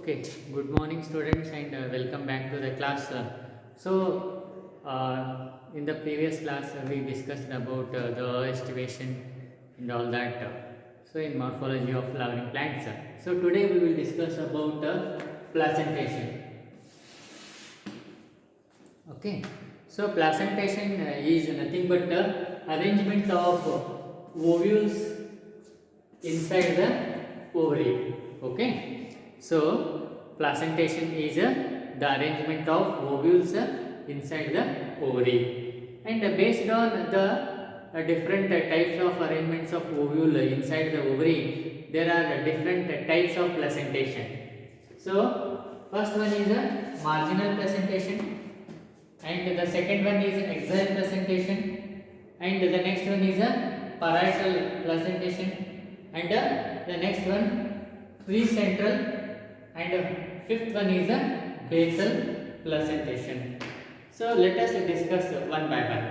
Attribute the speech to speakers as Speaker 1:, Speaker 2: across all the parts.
Speaker 1: Okay, good morning students and welcome back to the class. In the previous class we discussed about the estimation and all that. In morphology of flowering plants. So today we will discuss about placentation. Okay, so placentation is nothing but arrangement of ovules inside the ovary. Okay, so placentation is the arrangement of ovules inside the ovary, and based on the different types of arrangements of ovule inside the ovary, there are different types of placentation. So first one is a marginal placentation, and the second one is axial placentation, and the next one is a parietal placentation, and the next one precentral, and fifth one is a basal placentation. So let us discuss one by one.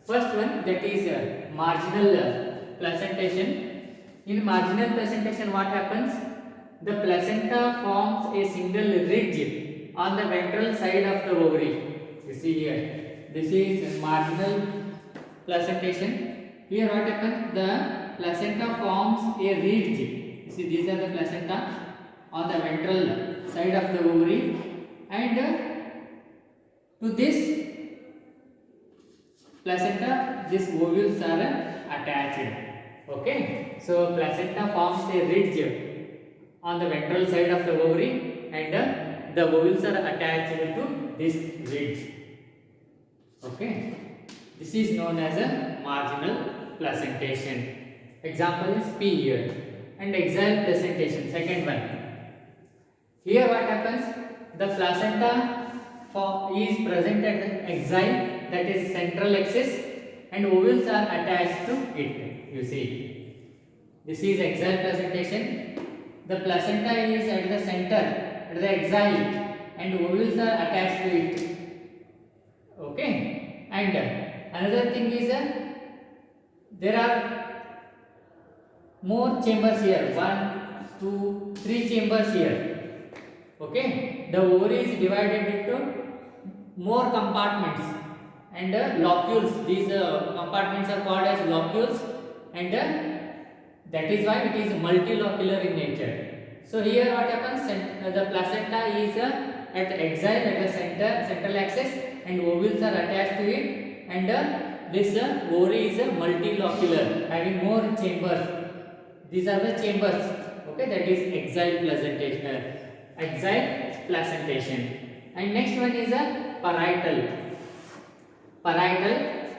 Speaker 1: First one, that is marginal placentation. In marginal placentation, what happens? The placenta forms a single ridge on the ventral side of the ovary. You see here, this is marginal placentation. Here what happens? The placenta forms a ridge. You see, these are the placenta on the ventral side of the ovary, and to this placenta, these ovules are attached. Okay, so placenta forms a ridge on the ventral side of the ovary, and the ovules are attached to this ridge. Okay, this is known as a marginal placentation. Example is P here. And axial placentation, second one. Here what happens? The placenta is present at the axial, that is central axis, and ovules are attached to it. You see, this is axial placentation. The placenta is at the center, at the axial, and ovules are attached to it. Okay, and another thing is there are more chambers here, 1, 2, 3 chambers here. Okay, the ovary is divided into more compartments and locules. These compartments are called as locules, and that is why it is multilocular in nature. So here what happens? The placenta is at axial, at the central axis, and ovules are attached to it, and this ovary is multilocular, having more chambers. These are the chambers. Okay, that is axial placentation. Axial placentation. And next one is a parietal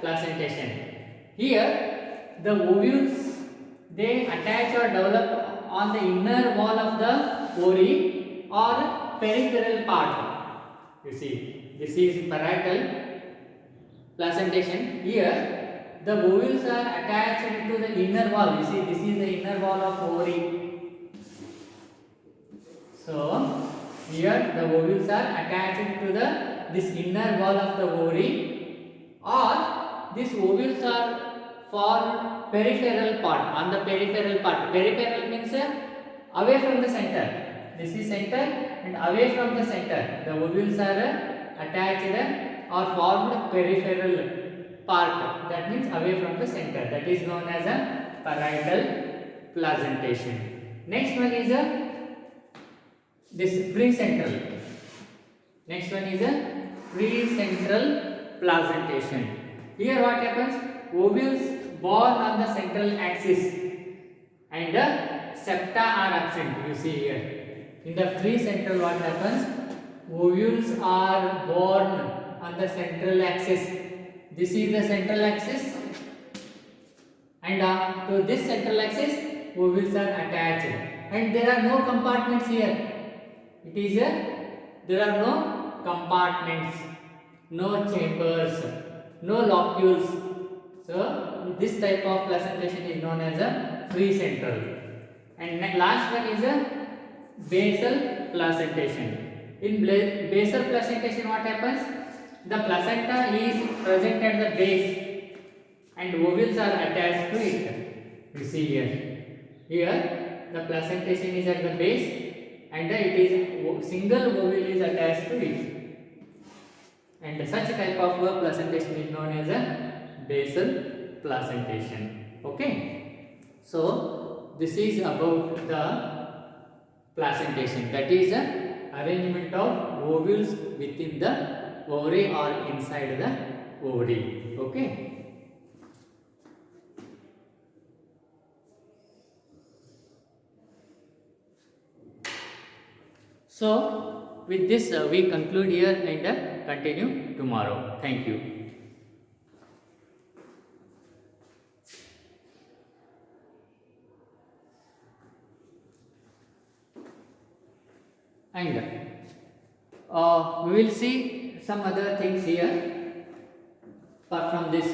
Speaker 1: placentation. Here the ovules, they attach or develop on the inner wall of the ovary or peripheral part. You see, this is parietal placentation. Here the ovules are attached to the inner wall. You see, this is the inner wall of ovary. So here the ovules are attached to this inner wall of the ovary, or these ovules are formed peripheral part, on the peripheral part. Peripheral means away from the center. This is center, and away from the center the ovules are attached or formed peripheral part. That means away from the center. That is known as a parietal placentation. Next one is this precentral. Next one is a precentral placentation. Here what happens? Ovules born on the central axis, and septa are absent. You see here. In the precentral what happens? Ovules are born on the central axis. This is the central axis, and to this central axis ovules are attached, and there are no compartments here. It is there are no compartments, no chambers, no locules. So this type of placentation is known as a precentral. And last one is a basal placentation. In basal placentation what happens? The placenta is present at the base, and ovules are attached to it. You see here. Here the placentation is at the base, and it is single ovule is attached to it. And such type of placentation is known as a basal placentation. Okay. So this is about the placentation, that is the arrangement of ovules within the ovary or inside the ovary. Okay. So with this we conclude here and continue tomorrow. Thank you. And we will see some other things here apart from this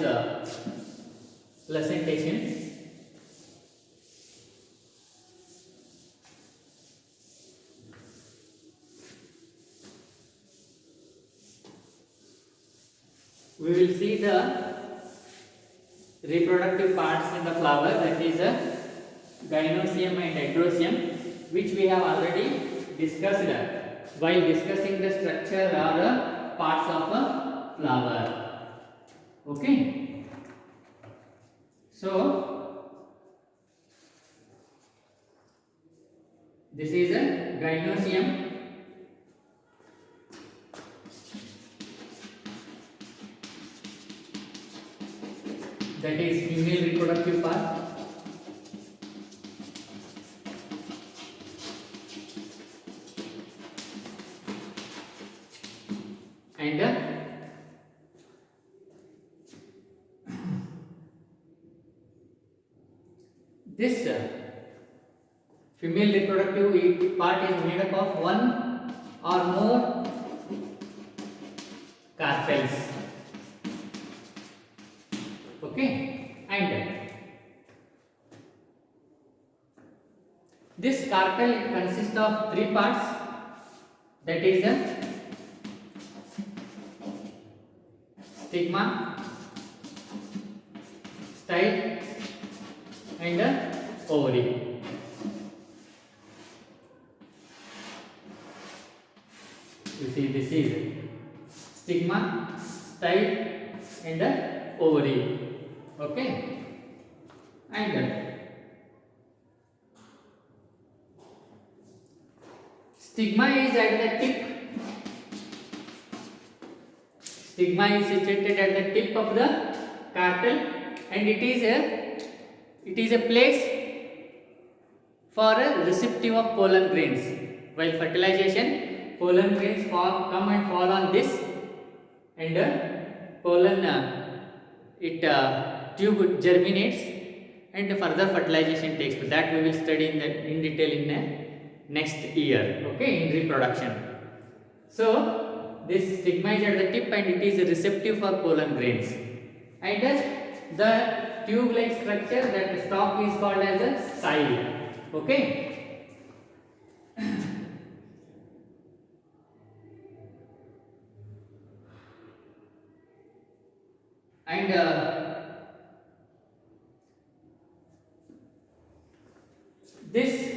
Speaker 1: placentation. We will see the reproductive parts in the flower, that is a gynoecium and androecium, which we have already discussed while discussing the structure or parts of a flower. Okay. So this is a gynoecium. That is female reproductive part. And this female reproductive part is made up of one or more carpels. Okay, and this carpel consists of three parts, that is the stigma, style and ovary. You see, this is stigma, style and ovary. Okay, and stigma is at the tip. Stigma is situated at the tip of the carpel, and it is a place for a receptive of pollen grains. While fertilization, pollen grains come and fall on this, and pollen tube germinates and further fertilization takes place. That we will study in detail in next year. Okay, in reproduction. So this stigma is at the tip and it is receptive for pollen grains. And the tube-like structure, that stalk is called as a style. Okay. And this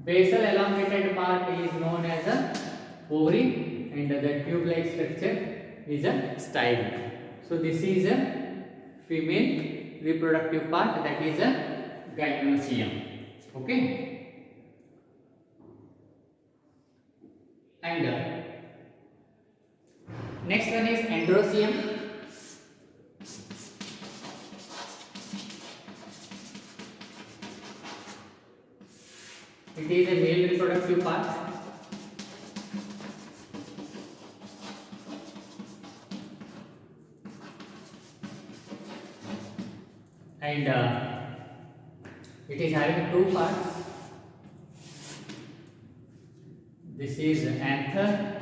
Speaker 1: basal elongated part is known as a ovary, and the tube-like structure is a style. So this is a female reproductive part, that is a gynoecium. Okay. And next one is androecium. It is a male reproductive part. And it is having two parts. This is anther,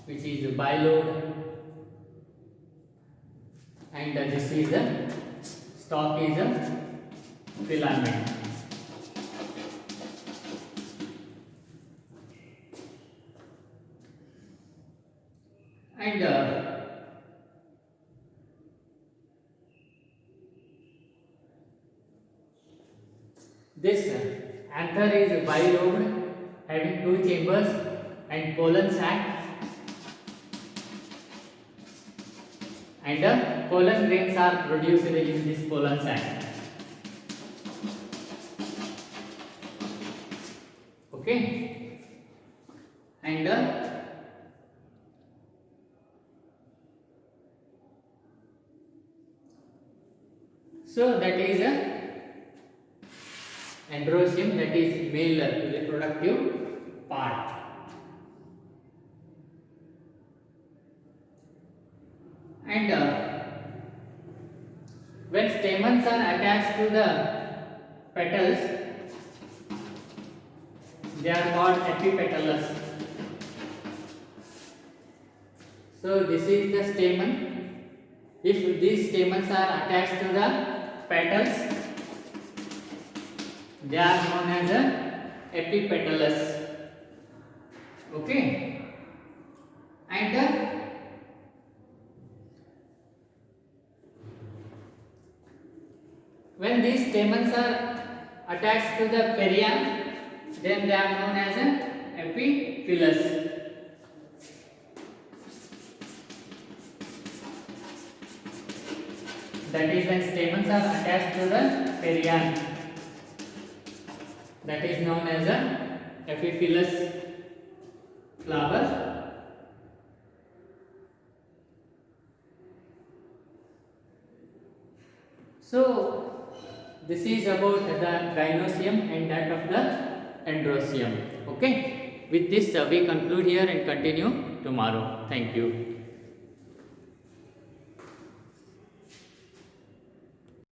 Speaker 1: which is bilobed, and this is the stalk is a filament. And this Anther is bilobed, having two chambers and pollen sac, and the pollen grains are produced in this pollen sac. Okay, and so that is a androecium, that is male reproductive part. And when stamens are attached to the petals, they are called epipetalous. So this is the stamen. If these stamens are attached to the petals, they are known as a epipetalous. Okay, and when these stamens are attached to the perianth, then they are known as an epiphyllous. That is when stamens are attached to the perianth, that is known as a epiphyllous flower. So this is about the gynoecium and that of the androecium. Okay, with this we conclude here and continue tomorrow. Thank you.